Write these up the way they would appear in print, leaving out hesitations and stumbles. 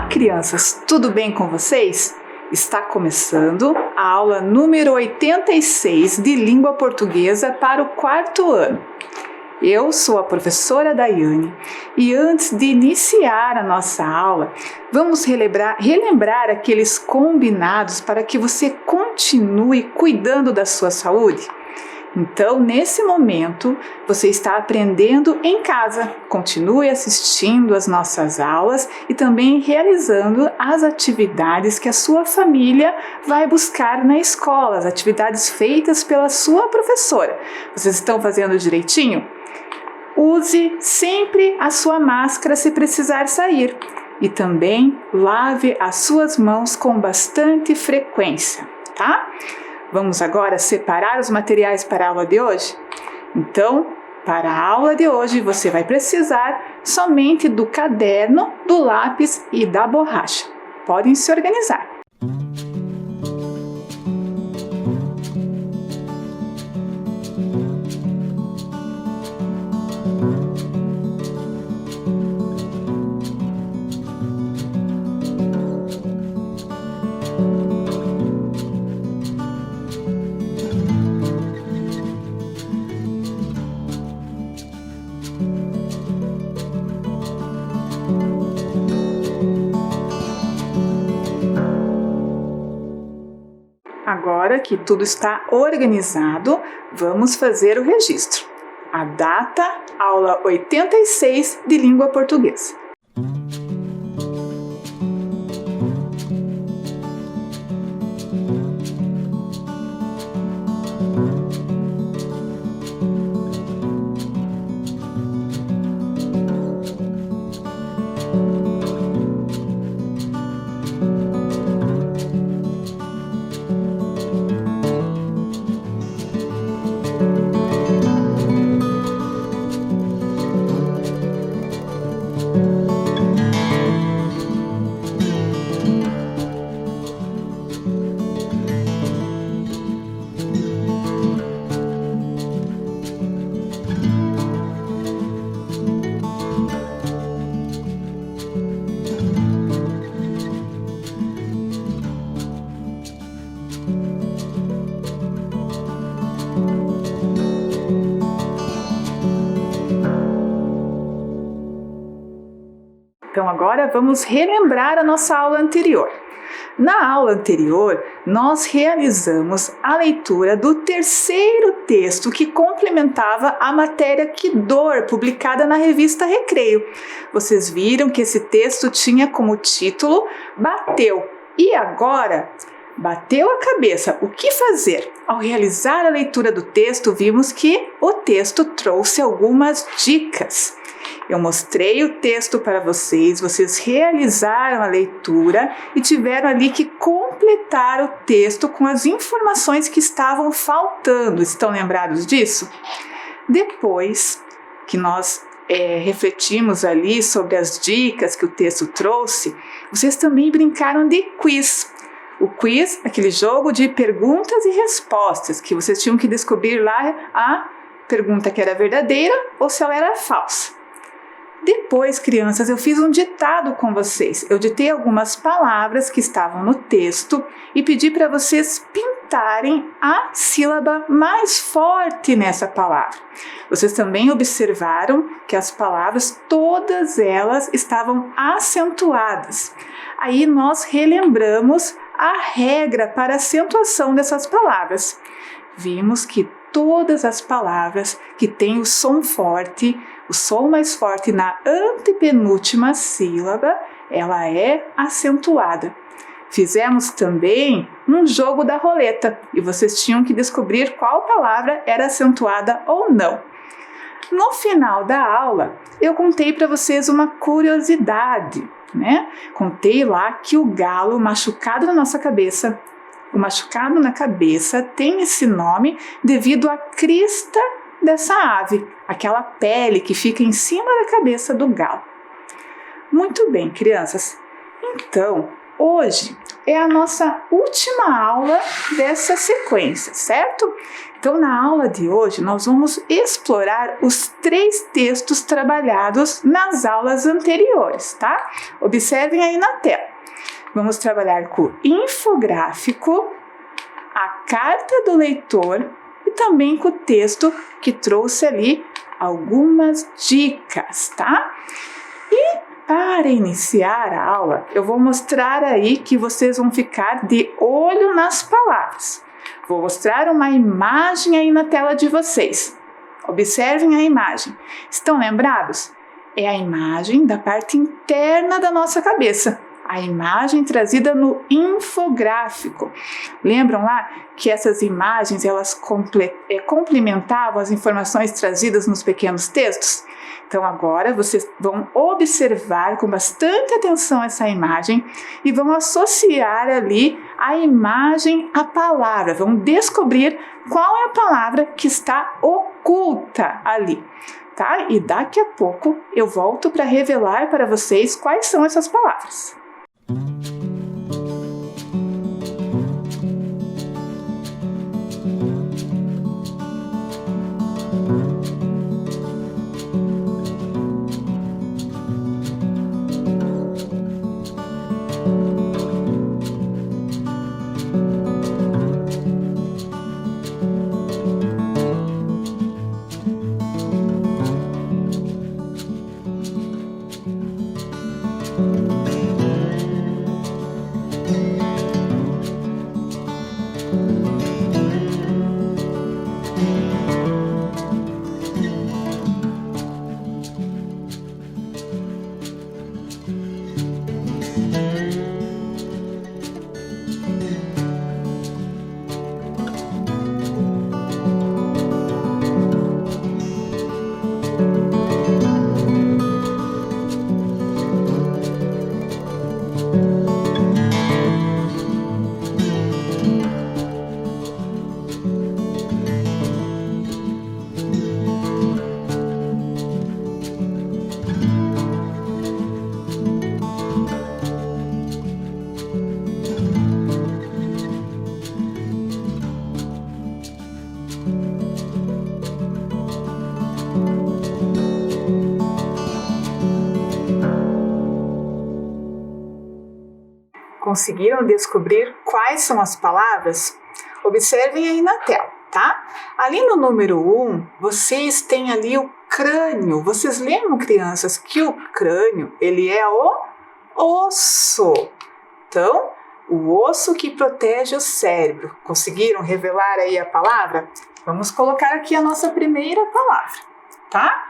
crianças, tudo bem com vocês? Está começando a aula número 86 de Língua Portuguesa para o 4º ano. Eu sou a professora Daiane e antes de iniciar a nossa aula, vamos relembrar aqueles combinados para que você continue cuidando da sua saúde. Então, nesse momento, você está aprendendo em casa. Continue assistindo às nossas aulas e também realizando as atividades que a sua família vai buscar na escola, as atividades feitas pela sua professora. Vocês estão fazendo direitinho? Use sempre a sua máscara se precisar sair e também lave as suas mãos com bastante frequência, tá? Vamos agora separar os materiais para a aula de hoje? Então, para a aula de hoje, você vai precisar somente do caderno, do lápis e da borracha. Podem se organizar. Agora que tudo está organizado, vamos fazer o registro. A data, aula 86 de Língua Portuguesa. Então agora vamos relembrar a nossa aula anterior. Na aula anterior, nós realizamos a leitura do 3º texto que complementava a matéria Que Dor, publicada na revista Recreio. Vocês viram que esse texto tinha como título Bateu. E agora, bateu a cabeça, o que fazer? Ao realizar a leitura do texto, vimos que o texto trouxe algumas dicas. Eu mostrei o texto para vocês, vocês realizaram a leitura e tiveram ali que completar o texto com as informações que estavam faltando. Estão lembrados disso? Depois que nós refletimos ali sobre as dicas que o texto trouxe, vocês também brincaram de quiz. O quiz, aquele jogo de perguntas e respostas, que vocês tinham que descobrir lá a pergunta que era verdadeira ou se ela era falsa. Depois, crianças, eu fiz um ditado com vocês. Eu ditei algumas palavras que estavam no texto e pedi para vocês pintarem a sílaba mais forte nessa palavra. Vocês também observaram que as palavras, todas elas estavam acentuadas. Aí nós relembramos a regra para acentuação dessas palavras. Vimos que todas as palavras que têm o som forte, o som mais forte na antepenúltima sílaba, ela é acentuada. Fizemos também um jogo da roleta e vocês tinham que descobrir qual palavra era acentuada ou não. No final da aula, eu contei para vocês uma curiosidade, né? Contei lá que o galo machucado na nossa cabeça, o machucado na cabeça tem esse nome devido à crista dessa ave, aquela pele que fica em cima da cabeça do galo. Muito bem, crianças. Então, hoje é a nossa última aula dessa sequência, certo? Então, na aula de hoje, nós vamos explorar os 3 textos trabalhados nas aulas anteriores, tá? Observem aí na tela. Vamos trabalhar com o infográfico, a carta do leitor e também com o texto que trouxe ali algumas dicas, tá? E para iniciar a aula, eu vou mostrar aí que vocês vão ficar de olho nas palavras. Vou mostrar uma imagem aí na tela de vocês. Observem a imagem. Estão lembrados? É a imagem da parte interna da nossa cabeça. A imagem trazida no infográfico. Lembram lá que essas imagens elas complementavam as informações trazidas nos pequenos textos? Então agora vocês vão observar com bastante atenção essa imagem e vão associar ali a imagem à palavra. Vão descobrir qual é a palavra que está oculta ali, tá? E daqui a pouco eu volto para revelar para vocês quais são essas palavras. Conseguiram descobrir quais são as palavras? Observem aí na tela, tá? Ali no número 1, vocês têm ali o crânio. Vocês lembram, crianças, que o crânio, ele é o osso. Então, o osso que protege o cérebro. Conseguiram revelar aí a palavra? Vamos colocar aqui a nossa primeira palavra, tá?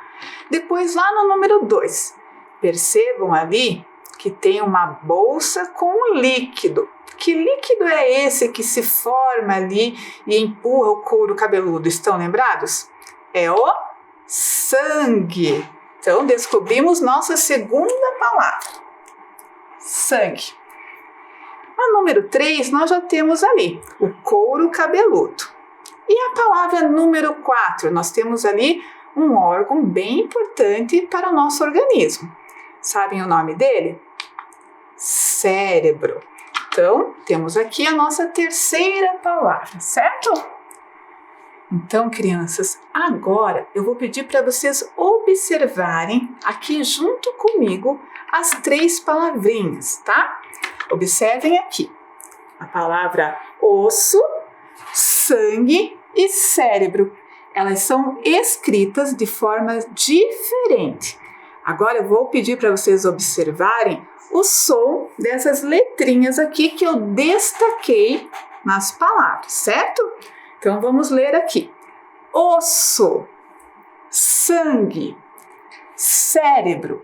Depois lá no número 2, percebam ali que tem uma bolsa com líquido. Que líquido é esse que se forma ali e empurra o couro cabeludo? Estão lembrados? É o sangue. Então, descobrimos nossa segunda palavra. Sangue. A número 3, nós já temos ali o couro cabeludo. E a palavra número 4, nós temos ali um órgão bem importante para o nosso organismo. Sabem o nome dele? Cérebro. Então, temos aqui a nossa terceira palavra, certo? Então, crianças, agora eu vou pedir para vocês observarem aqui junto comigo as 3 palavrinhas, tá? Observem aqui. A palavra osso, sangue e cérebro. Elas são escritas de forma diferente. Agora eu vou pedir para vocês observarem o som dessas letrinhas aqui que eu destaquei nas palavras, certo? Então vamos ler aqui. Osso, sangue, cérebro.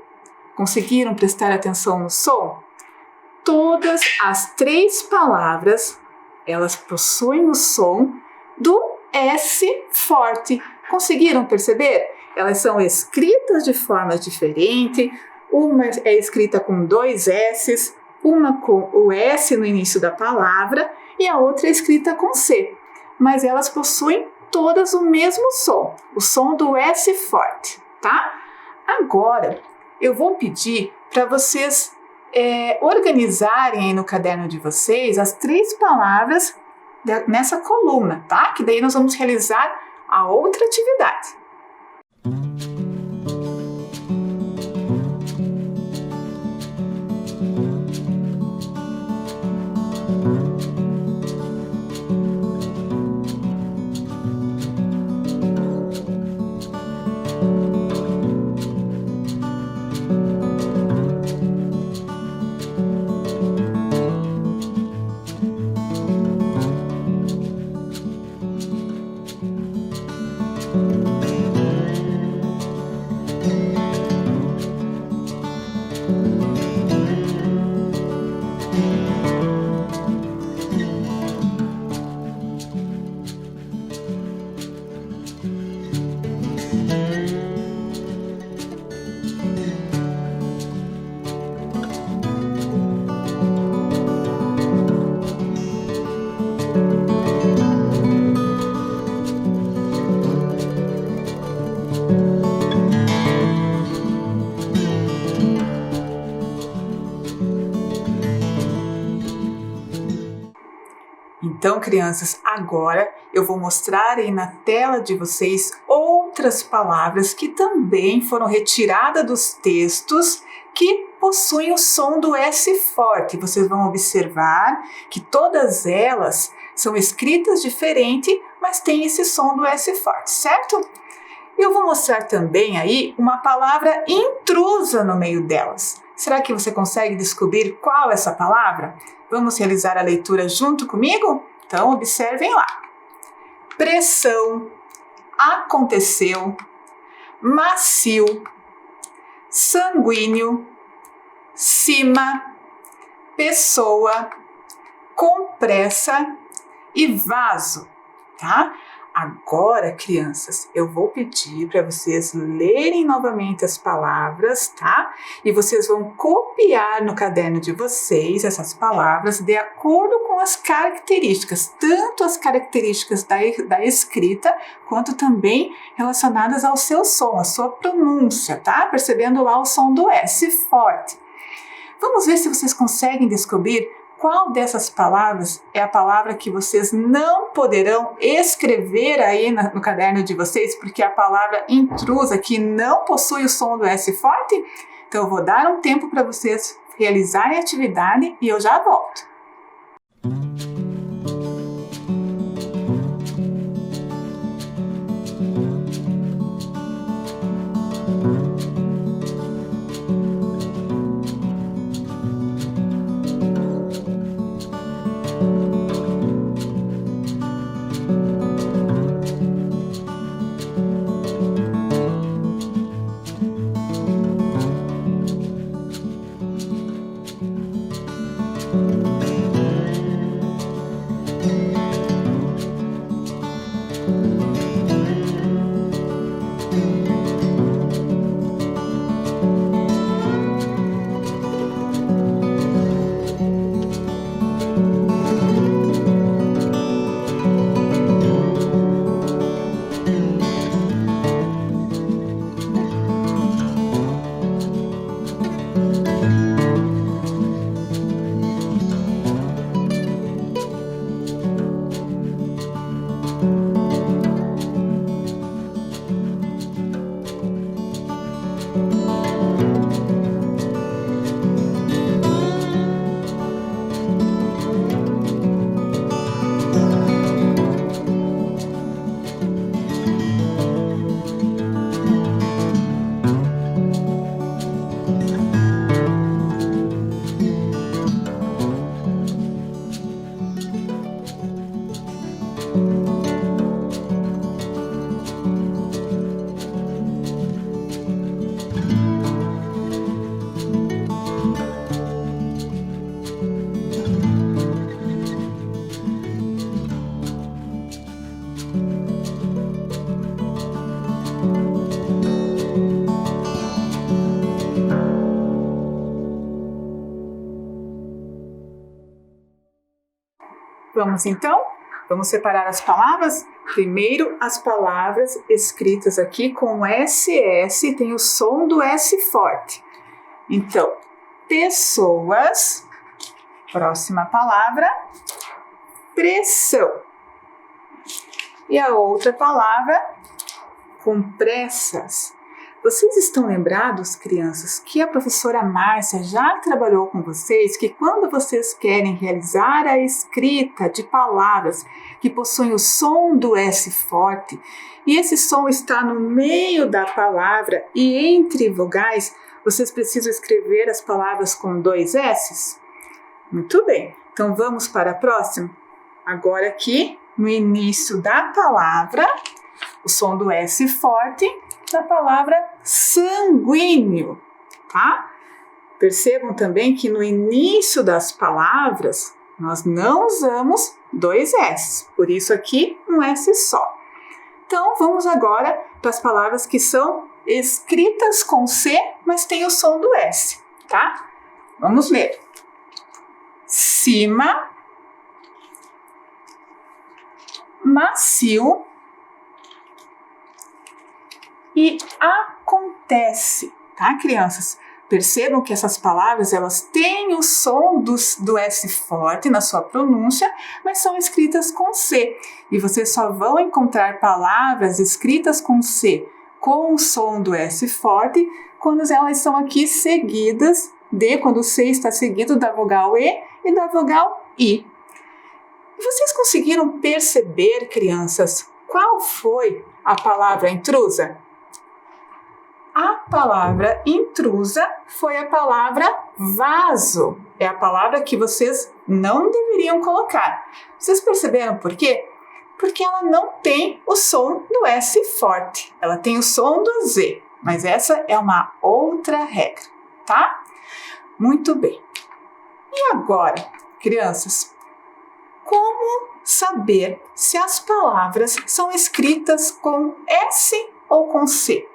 Conseguiram prestar atenção no som? Todas as 3 palavras, elas possuem o som do S forte. Conseguiram perceber? Elas são escritas de forma diferente. Uma é escrita com 2 S's, uma com o S no início da palavra e a outra é escrita com C. Mas elas possuem todas o mesmo som, o som do S forte, tá? Agora, eu vou pedir para vocês organizarem aí no caderno de vocês as 3 palavras nessa coluna, tá? Que daí nós vamos realizar a outra atividade. Então, crianças, agora eu vou mostrar aí na tela de vocês outras palavras que também foram retiradas dos textos que possuem o som do S forte. Vocês vão observar que todas elas são escritas diferente, mas têm esse som do S forte, certo? Eu vou mostrar também aí uma palavra intrusa no meio delas. Será que você consegue descobrir qual é essa palavra? Vamos realizar a leitura junto comigo? Então, observem lá. Pressão, aconteceu, macio, sanguíneo, cima, pessoa, compressa e vaso, tá? Agora, crianças, eu vou pedir para vocês lerem novamente as palavras, tá? E vocês vão copiar no caderno de vocês essas palavras de acordo com as características, tanto as características da escrita, quanto também relacionadas ao seu som, a sua pronúncia, tá? Percebendo lá o som do S forte. Vamos ver se vocês conseguem descobrir qual dessas palavras é a palavra que vocês não poderão escrever aí no caderno de vocês, porque é a palavra intrusa, que não possui o som do S forte? Então eu vou dar um tempo para vocês realizarem a atividade e eu já volto. Vamos então? Vamos separar as palavras? Primeiro, as palavras escritas aqui com SS, tem o som do S forte. Então, pessoas, próxima palavra, pressão. E a outra palavra, com pressas. Vocês estão lembrados, crianças, que a professora Márcia já trabalhou com vocês que quando vocês querem realizar a escrita de palavras que possuem o som do S forte, e esse som está no meio da palavra e entre vogais, vocês precisam escrever as palavras com 2 S's? Muito bem, então vamos para a próxima? Agora aqui, no início da palavra, o som do S forte, da palavra sanguíneo, tá? Percebam também que no início das palavras nós não usamos 2 S, por isso aqui um S só. Então vamos agora para as palavras que são escritas com C, mas tem o som do S, tá? Vamos ler. Cima, macio e acontece, tá, crianças? Percebam que essas palavras, elas têm o som do S forte na sua pronúncia, mas são escritas com C. E vocês só vão encontrar palavras escritas com C com o som do S forte quando elas são aqui seguidas quando o C está seguido da vogal E e da vogal I. Vocês conseguiram perceber, crianças, qual foi a palavra intrusa? A palavra intrusa foi a palavra vaso. É a palavra que vocês não deveriam colocar. Vocês perceberam por quê? Porque ela não tem o som do S forte. Ela tem o som do Z. Mas essa é uma outra regra, tá? Muito bem. E agora, crianças, como saber se as palavras são escritas com S ou com C?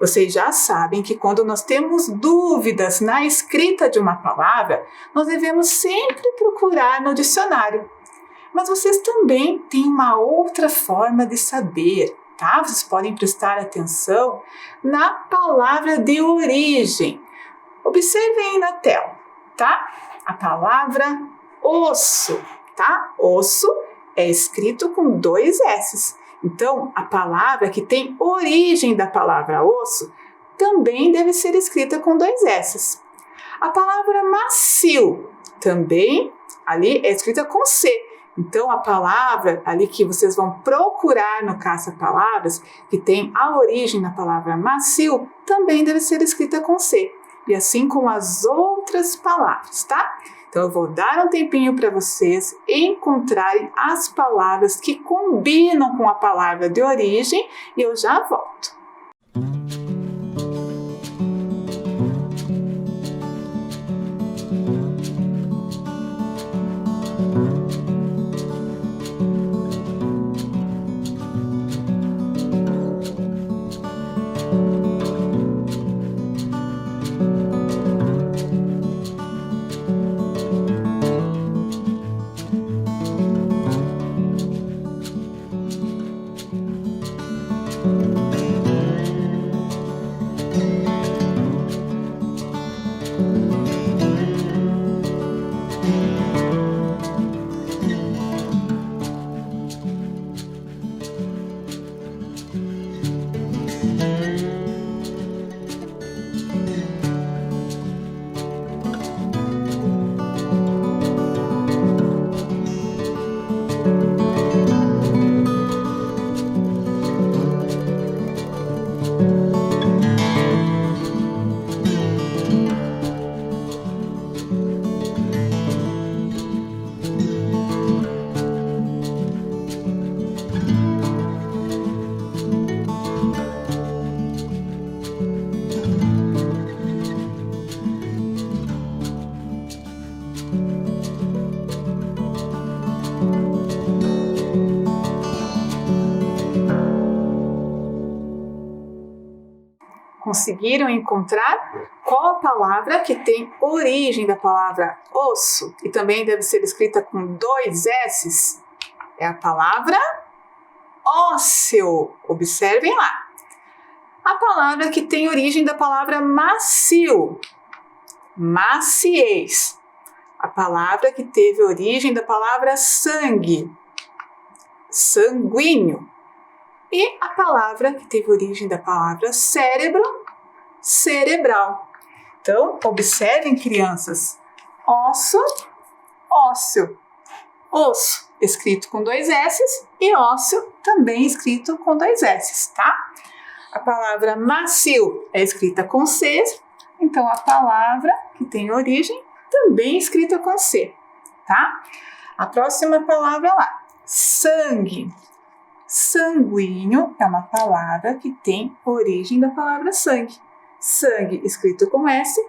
Vocês já sabem que quando nós temos dúvidas na escrita de uma palavra, nós devemos sempre procurar no dicionário. Mas vocês também têm uma outra forma de saber, tá? Vocês podem prestar atenção na palavra de origem. Observem aí na tela, tá? A palavra osso, tá? Osso é escrito com 2 S's. Então, a palavra que tem origem da palavra osso também deve ser escrita com 2 S's. A palavra macio também ali é escrita com C. Então, a palavra ali que vocês vão procurar no caça-palavras, que tem a origem na palavra macio, também deve ser escrita com C. E assim como as outras palavras, tá? Então, eu vou dar um tempinho para vocês encontrarem as palavras que combinam com a palavra de origem e eu já volto. Conseguiram encontrar qual a palavra que tem origem da palavra osso e também deve ser escrita com 2 S's? É a palavra ósseo. Observem lá. A palavra que tem origem da palavra macio, maciez. a palavra que teve origem da palavra sangue, sanguíneo. E a palavra que teve origem da palavra cérebro, cerebral. Então, observem, crianças, osso, ósseo. Osso, escrito com 2 S, e ósseo, também escrito com 2 S, tá? A palavra macio é escrita com C, então a palavra que tem origem também escrita com C, tá? A próxima palavra lá, sangue. Sanguíneo é uma palavra que tem origem da palavra sangue. Sangue escrito com S,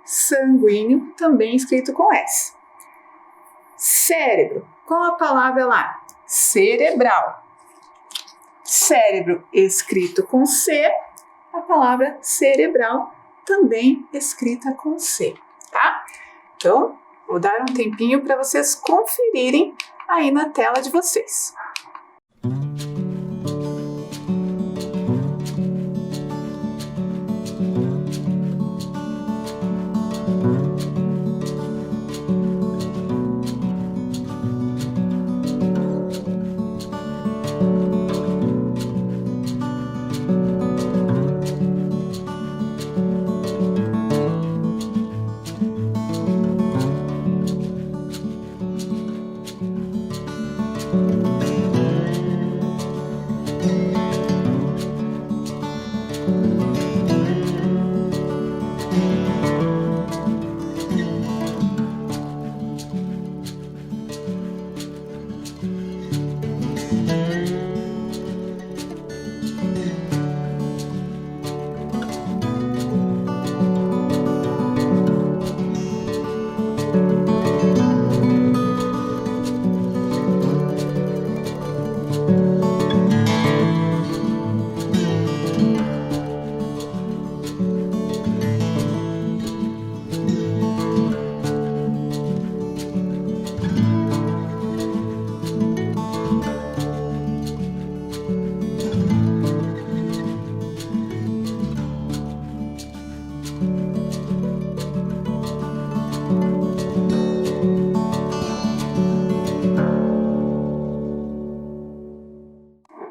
sanguíneo também escrito com S. Cérebro, qual a palavra lá? Cerebral. Cérebro escrito com C, a palavra cerebral também escrita com C, tá? Então, vou dar um tempinho para vocês conferirem aí na tela de vocês.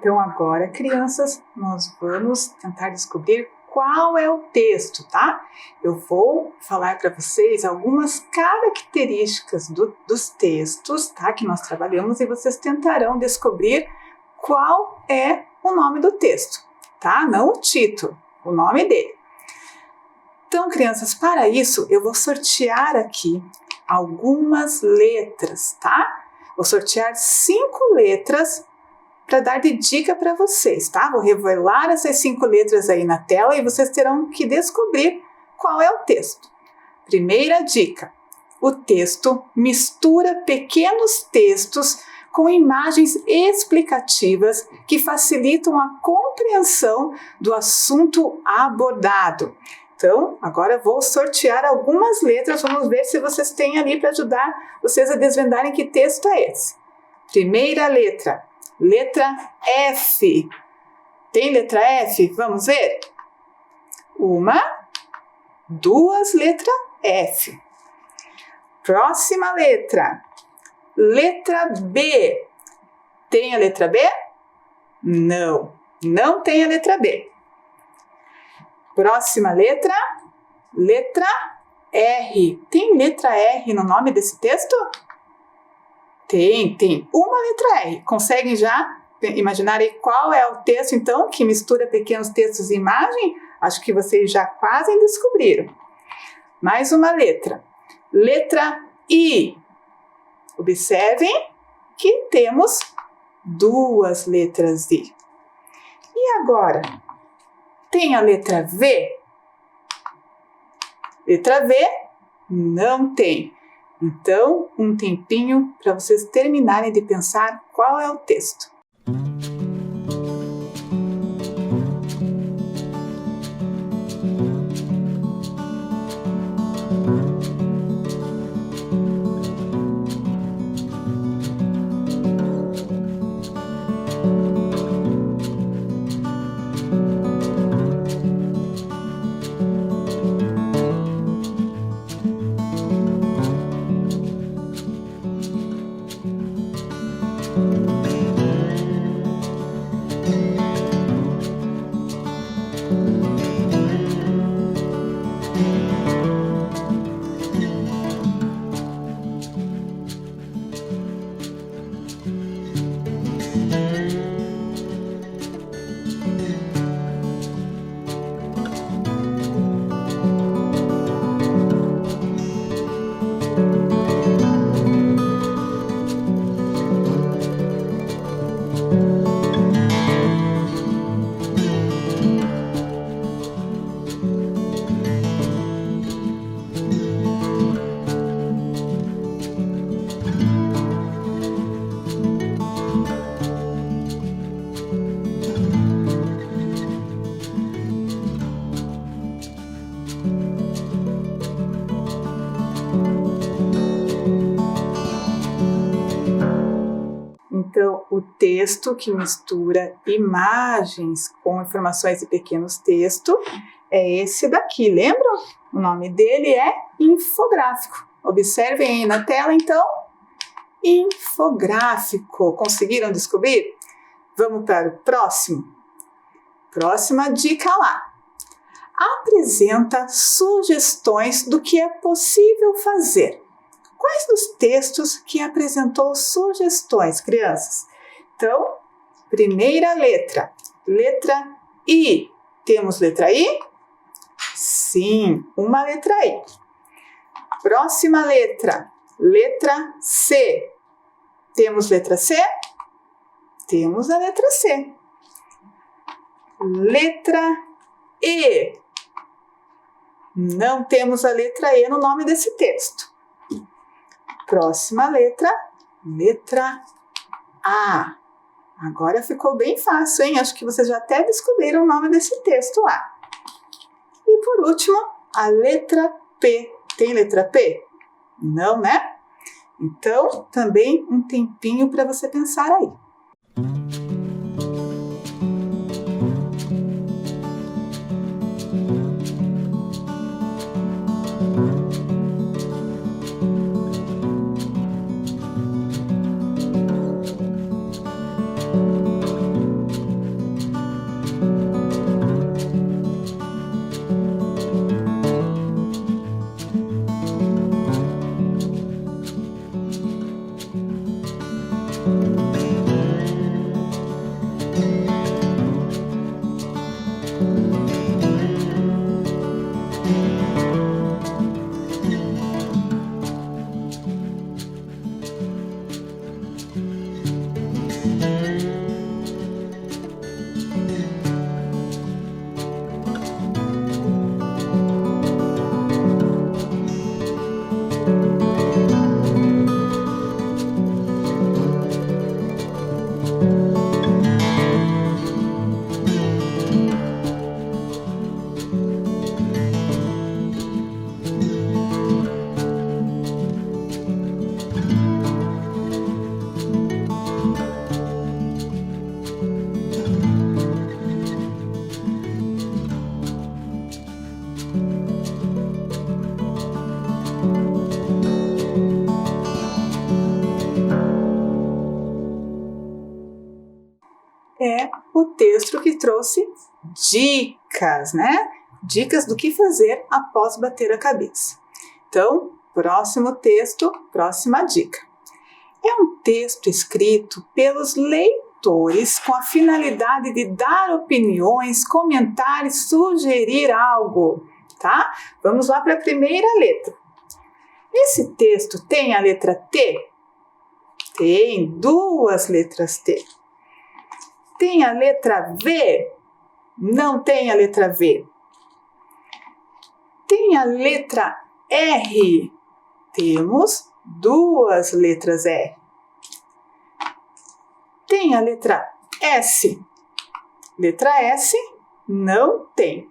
Então agora, crianças, nós vamos tentar descobrir qual é o texto, tá? Eu vou falar para vocês algumas características dos textos, tá? Que nós trabalhamos e vocês tentarão descobrir qual é o nome do texto, tá? Não o título, o nome dele. Então, crianças, para isso eu vou sortear aqui algumas letras, tá? Vou sortear 5 letras para dar de dica para vocês, tá? Vou revelar essas 5 letras aí na tela e vocês terão que descobrir qual é o texto. Primeira dica: o texto mistura pequenos textos com imagens explicativas que facilitam a compreensão do assunto abordado. Então, agora vou sortear algumas letras, vamos ver se vocês têm ali para ajudar vocês a desvendarem que texto é esse. Primeira letra. Letra F. Tem letra F? Vamos ver? 1, 2, letra F. Próxima letra. Letra B. Tem a letra B? Não, não tem a letra B. Próxima letra. Letra R. Tem letra R no nome desse texto? Tem uma letra R. Conseguem já imaginar aí qual é o texto, então, que mistura pequenos textos e imagem? Acho que vocês já quase descobriram. Mais uma letra. Letra I. Observem que temos 2 letras I. E agora? Tem a letra V? Letra V? Não tem. Então, um tempinho para vocês terminarem de pensar qual é o texto. Então, o texto que mistura imagens com informações de pequenos textos é esse daqui, lembram? O nome dele é infográfico. Observem aí na tela, então, infográfico. Conseguiram descobrir? Vamos para o próximo. Próxima dica lá. Apresenta sugestões do que é possível fazer. Quais dos textos que apresentou sugestões, crianças? Então, primeira letra, letra I. Temos letra I? Sim, uma letra I. Próxima letra, letra C. Temos letra C? Temos a letra C. Letra E. Não temos a letra E no nome desse texto. Próxima letra, letra A. Agora ficou bem fácil, hein? Acho que vocês já até descobriram o nome desse texto lá. E por último, a letra P. Tem letra P? Não, né? Então, também um tempinho para você pensar aí. É o texto que trouxe dicas, né? Dicas do que fazer após bater a cabeça. Então, próximo texto, próxima dica. É um texto escrito pelos leitores com a finalidade de dar opiniões, comentar e sugerir algo, tá? Vamos lá para a primeira letra. Esse texto tem a letra T? Tem duas letras T. Tem a letra V? Não tem a letra V. Tem a letra R? Temos duas letras R. Tem a letra S? Letra S? Não tem.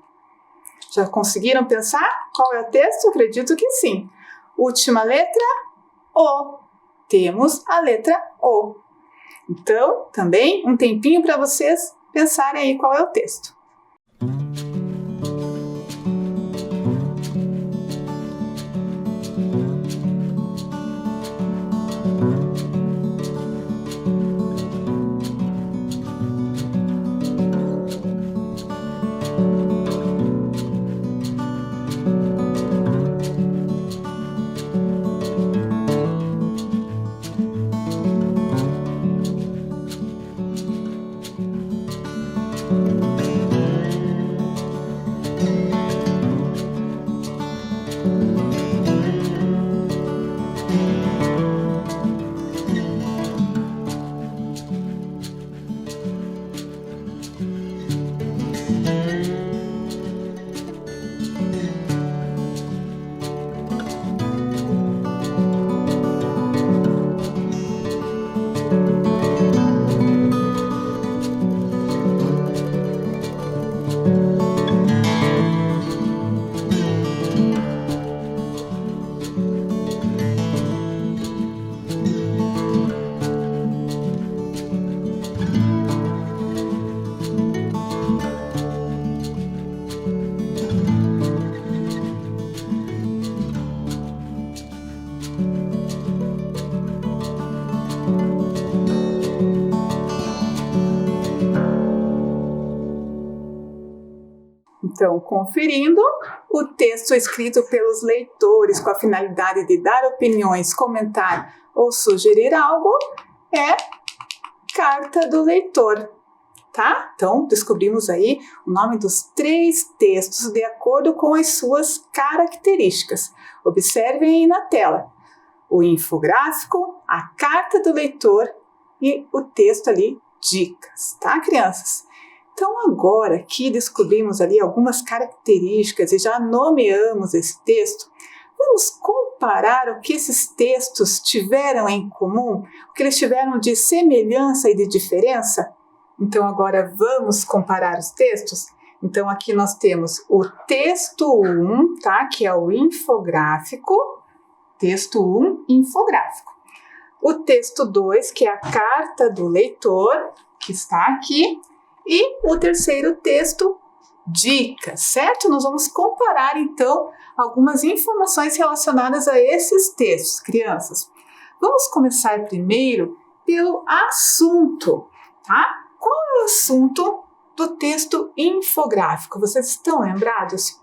Já conseguiram pensar qual é o texto? Acredito que sim. Última letra, O. Temos a letra O. Então, também um tempinho para vocês pensarem aí qual é o texto. estão conferindo, o texto escrito pelos leitores com a finalidade de dar opiniões, comentar ou sugerir algo é carta do leitor, tá? Então, descobrimos aí o nome dos 3 textos de acordo com as suas características. Observem aí na tela o infográfico, a carta do leitor e o texto ali, dicas, tá, crianças? Então, agora que descobrimos ali algumas características e já nomeamos esse texto, vamos comparar o que esses textos tiveram em comum, o que eles tiveram de semelhança e de diferença? Então, agora vamos comparar os textos? Então, aqui nós temos o texto 1, tá? Que é o infográfico. Texto 1, infográfico. O texto 2, que é a carta do leitor, que está aqui. E o terceiro texto, dicas, certo? Nós vamos comparar, então, algumas informações relacionadas a esses textos, crianças. Vamos começar primeiro pelo assunto, tá? Qual é o assunto do texto infográfico? Vocês estão lembrados?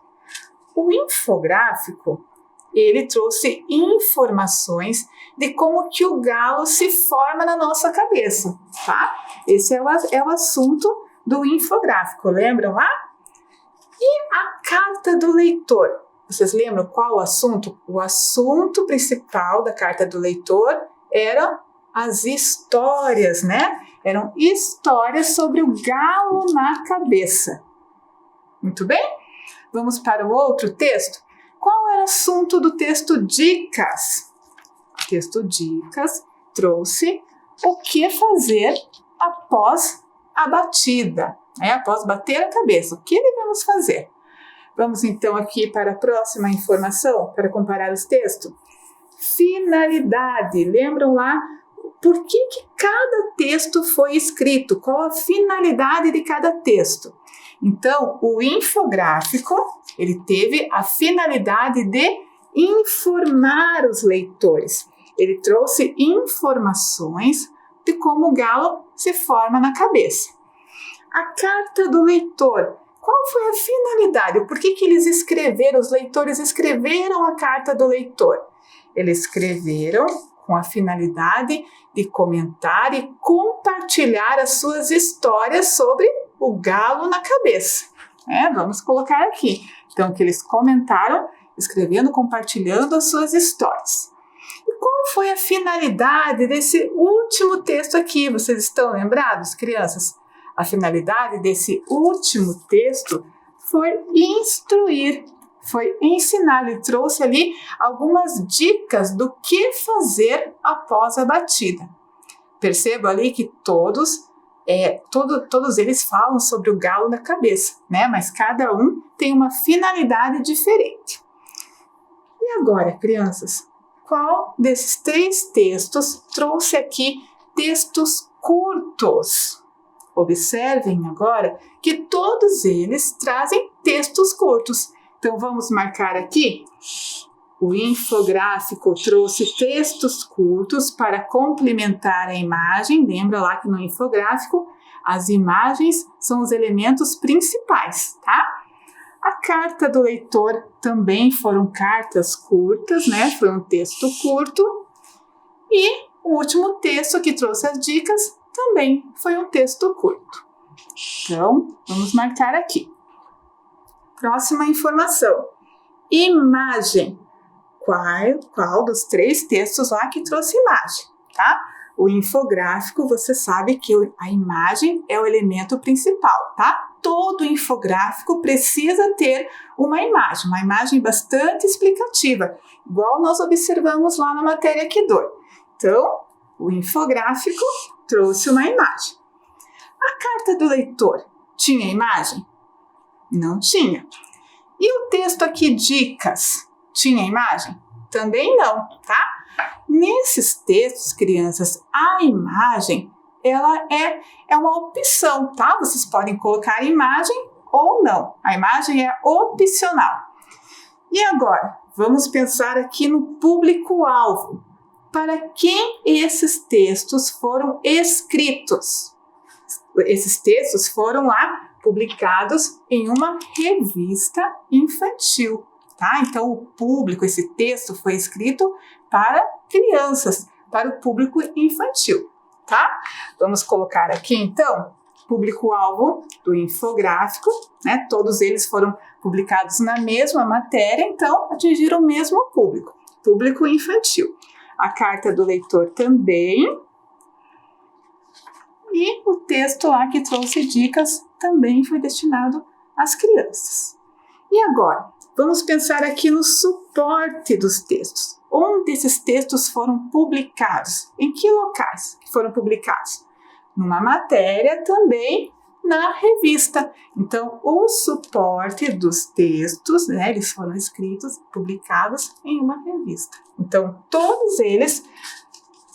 O infográfico, ele trouxe informações de como que o galo se forma na nossa cabeça, tá? Esse é o assunto do infográfico, lembram lá? E a carta do leitor? Vocês lembram qual o assunto? O assunto principal da carta do leitor eram as histórias, né? Eram histórias sobre o galo na cabeça. Muito bem? Vamos para o outro texto? Qual era o assunto do texto dicas? O texto dicas trouxe o que fazer após a batida, né? Após bater a cabeça. O que devemos fazer? Vamos então aqui para a próxima informação, para comparar os textos. Finalidade. Lembram lá por que cada texto foi escrito? Qual a finalidade de cada texto? Então, o infográfico, ele teve a finalidade de informar os leitores. Ele trouxe informações de como o galo se forma na cabeça. A carta do leitor, qual foi a finalidade? Por que eles escreveram, os leitores escreveram a carta do leitor? Eles escreveram com a finalidade de comentar e compartilhar as suas histórias sobre o galo na cabeça. Vamos colocar aqui. Então, que eles comentaram, escrevendo, compartilhando as suas histórias. E qual foi a finalidade desse último texto aqui? Vocês estão lembrados, crianças? A finalidade desse último texto foi instruir, foi ensinar. Ele trouxe ali algumas dicas do que fazer após a batida. Perceba ali que todos eles falam sobre o galo na cabeça, né? Mas cada um tem uma finalidade diferente. E agora, crianças, qual desses 3 textos trouxe aqui textos curtos? Observem agora que todos eles trazem textos curtos. Então, vamos marcar aqui. O infográfico trouxe textos curtos para complementar a imagem. Lembra lá que no infográfico as imagens são os elementos principais, tá? A carta do leitor também foram cartas curtas, né? Foi um texto curto. E o último texto que trouxe as dicas também foi um texto curto. Então, vamos marcar aqui. Próxima informação. Imagem. Qual dos 3 textos lá que trouxe imagem, tá? O infográfico, você sabe que a imagem é o elemento principal, tá? Todo infográfico precisa ter uma imagem bastante explicativa, igual nós observamos lá na matéria aqui 2. Então, o infográfico trouxe uma imagem. A carta do leitor tinha imagem? Não tinha. E o texto aqui, dicas, tinha imagem? Também não, tá? Nesses textos, crianças, a imagem, ela é uma opção, tá? Vocês podem colocar imagem ou não. A imagem é opcional. E agora, vamos pensar aqui no público-alvo. Para quem esses textos foram escritos? esses textos foram lá publicados em uma revista infantil, tá? Então, o público, esse texto foi escrito para crianças, para o público infantil, tá? Vamos colocar aqui, então, público-alvo do infográfico, né? Todos eles foram publicados na mesma matéria, então atingiram o mesmo público, público infantil. A carta do leitor também, e o texto lá que trouxe dicas também foi destinado às crianças. E agora, vamos pensar aqui no suporte dos textos. Onde esses textos foram publicados? Em que locais foram publicados? Numa matéria, também na revista. Então, o suporte dos textos, né, eles foram escritos, publicados em uma revista. Então, todos eles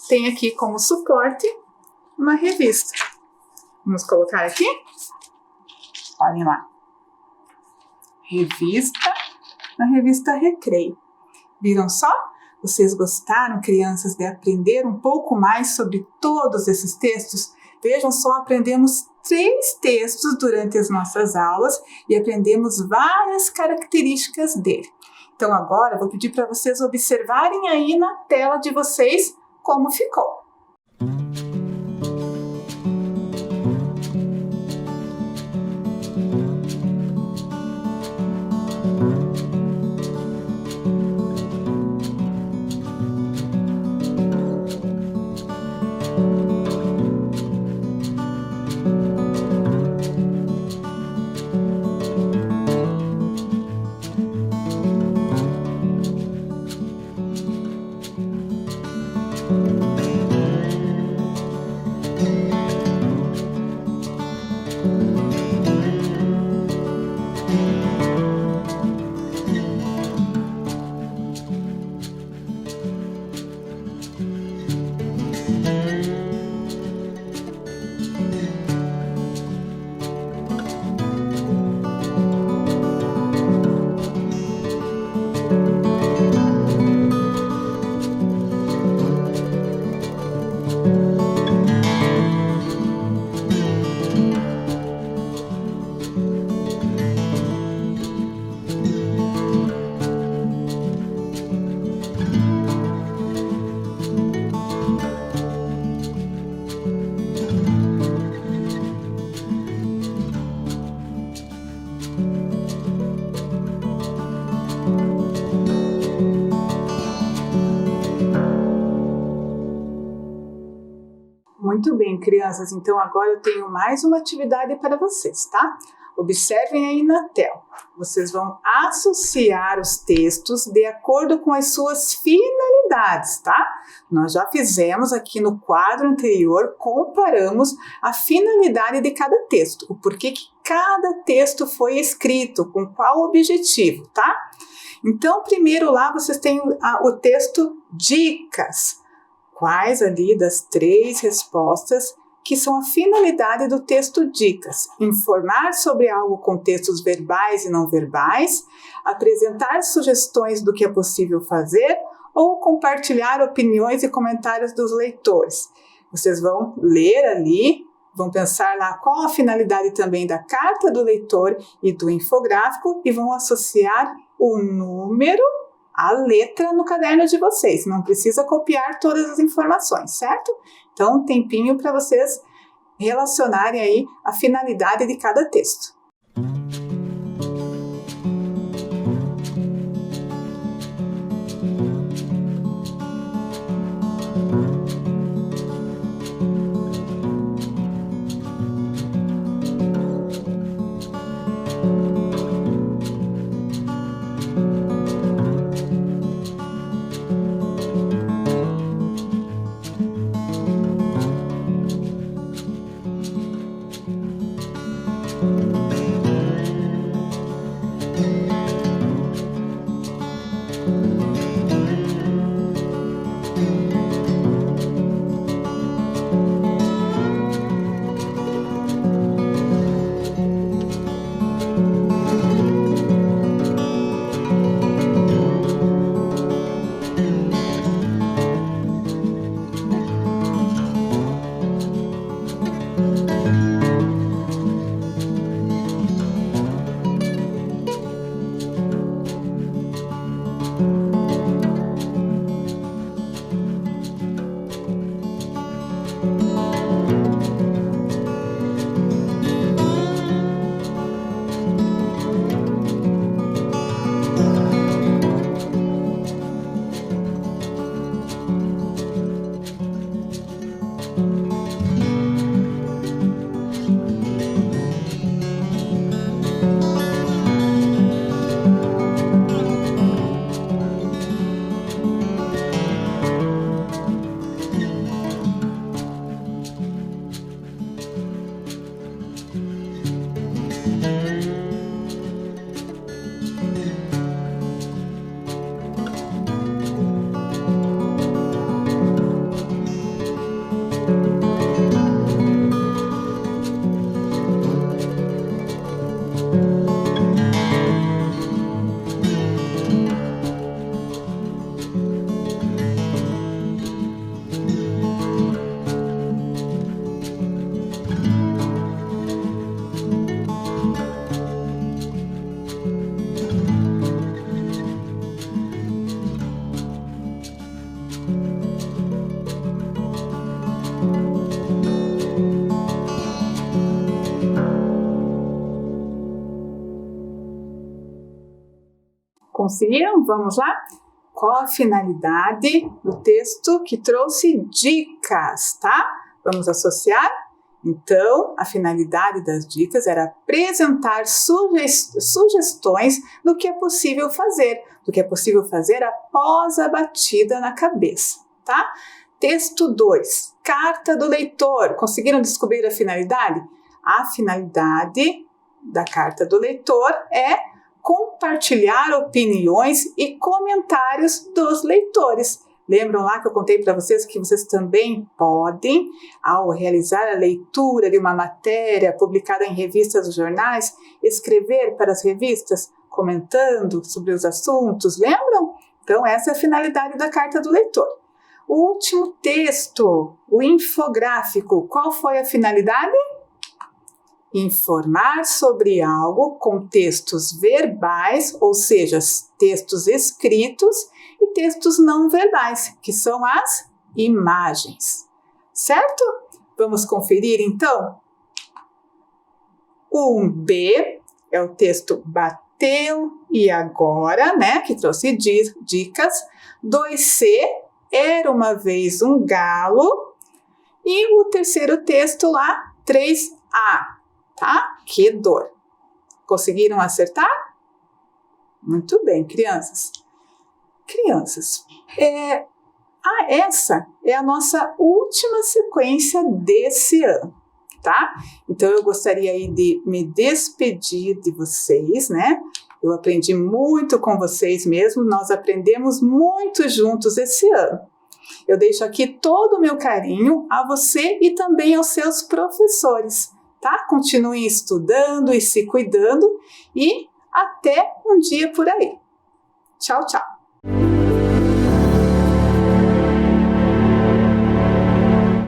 têm aqui como suporte uma revista. Vamos colocar aqui? Olhem lá. Revista, na revista Recreio. Viram só? Vocês gostaram, crianças, de aprender um pouco mais sobre todos esses textos? Vejam só, aprendemos 3 textos durante as nossas aulas e aprendemos várias características dele. Então agora eu vou pedir para vocês observarem aí na tela de vocês como ficou. Muito bem, crianças, então agora eu tenho mais uma atividade para vocês, tá? Observem aí na tela. Vocês vão associar os textos de acordo com as suas finalidades, tá? Nós já fizemos aqui no quadro anterior, comparamos a finalidade de cada texto, o porquê que cada texto foi escrito, com qual objetivo, tá? Então, primeiro lá vocês têm o texto dicas. Quais ali das 3 respostas que são a finalidade do texto dicas? Informar sobre algo com textos verbais e não verbais, apresentar sugestões do que é possível fazer ou compartilhar opiniões e comentários dos leitores. Vocês vão ler ali, vão pensar lá qual a finalidade também da carta do leitor e do infográfico e vão associar o número, a letra no caderno de vocês. Não precisa copiar todas as informações, certo? Então, um tempinho para vocês relacionarem aí a finalidade de cada texto. Conseguiram? Vamos lá? Qual a finalidade do texto que trouxe dicas, tá? Vamos associar? Então, a finalidade das dicas era apresentar sugestões do que é possível fazer após a batida na cabeça, tá? Texto 2, carta do leitor. Conseguiram descobrir a finalidade? A finalidade da carta do leitor é compartilhar opiniões e comentários dos leitores. Lembram lá que eu contei para vocês que vocês também podem, ao realizar a leitura de uma matéria publicada em revistas ou jornais, escrever para as revistas comentando sobre os assuntos, lembram? Então essa é a finalidade da carta do leitor. O último texto, o infográfico, qual foi a finalidade? Informar sobre algo com textos verbais, ou seja, textos escritos, e textos não verbais, que são as imagens. Certo? Vamos conferir então? O 1B é o texto bateu e agora, né, que trouxe dicas. 2C, era uma vez um galo. E o terceiro texto lá, 3A. Tá? Que dor. Conseguiram acertar? Muito bem, crianças. Essa é a nossa última sequência desse ano, tá? Então eu gostaria aí de me despedir de vocês, né? Eu aprendi muito com vocês mesmo, nós aprendemos muito juntos esse ano. Eu deixo aqui todo o meu carinho a você e também aos seus professores. Tá? Continuem estudando e se cuidando e até um dia por aí. Tchau, tchau!